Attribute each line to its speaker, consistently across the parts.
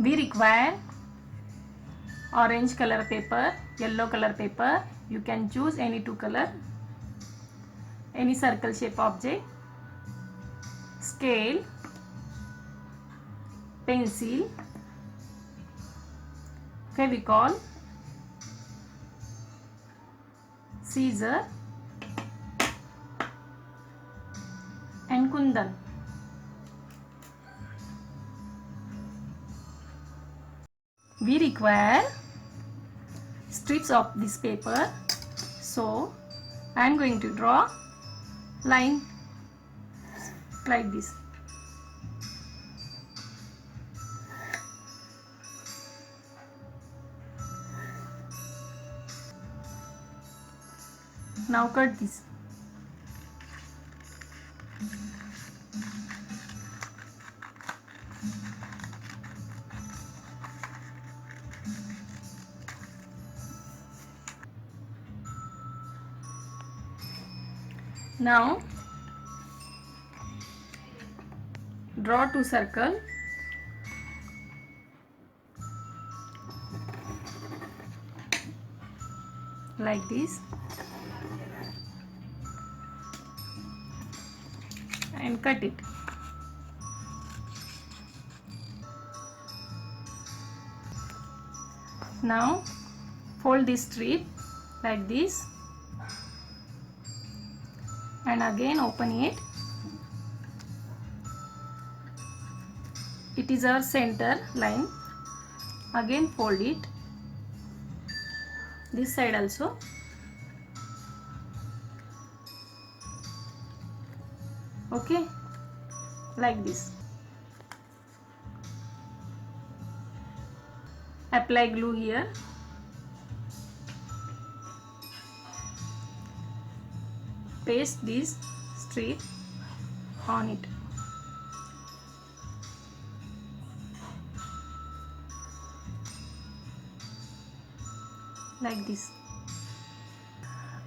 Speaker 1: We require orange color paper, yellow color paper. You can choose any two color, any circle shape object, scale, pencil, Fevicol, scissor and kundan. We require strips of this paper, so I am going to draw line like this. Now cut this. Now draw two circles like this and cut it. Now fold this strip like this and again open it. It is our center line. Again fold it. This side also. Okay, like this. Apply glue here. Paste this strip on it. Like this.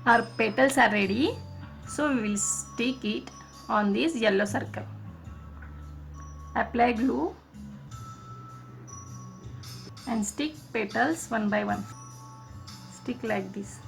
Speaker 1: Our petals are ready, so we will stick it on this yellow circle. Apply glue and stick petals one by one. Stick like this.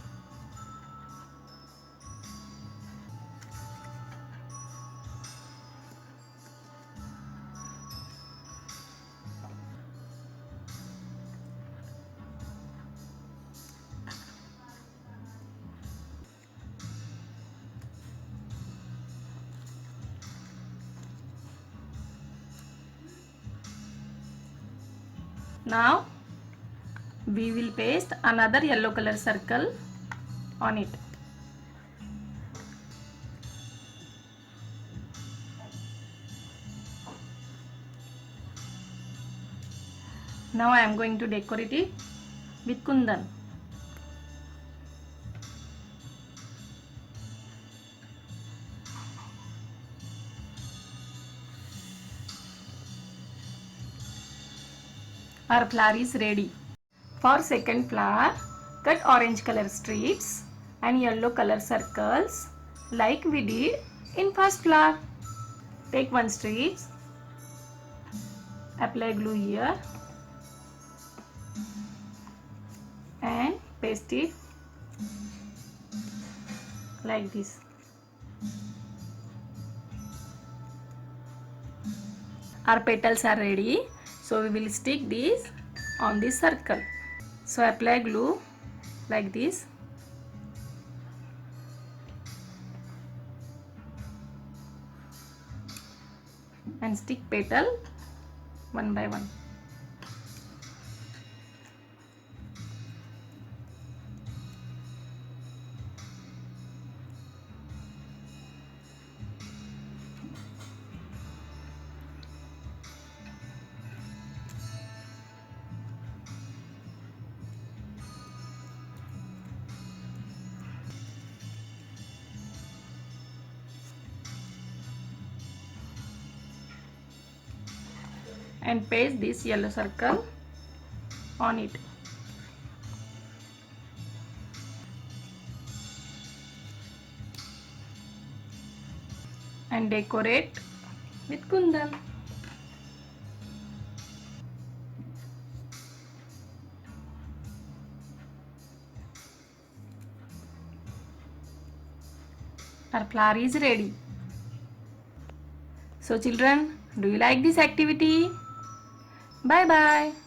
Speaker 1: Now we will paste another yellow color circle on it. Now I am going to decorate it with kundan. Our flower is ready. For second flower, cut orange color strips and yellow color circles like we did in first flower. Take one strip, apply glue here and paste it like this. Our petals are ready, so we will stick these on this circle. So apply glue like this and stick petal one by one. And paste this yellow circle on it. And decorate with kundan. Our flower is ready. So children, do you like this activity? Bye bye.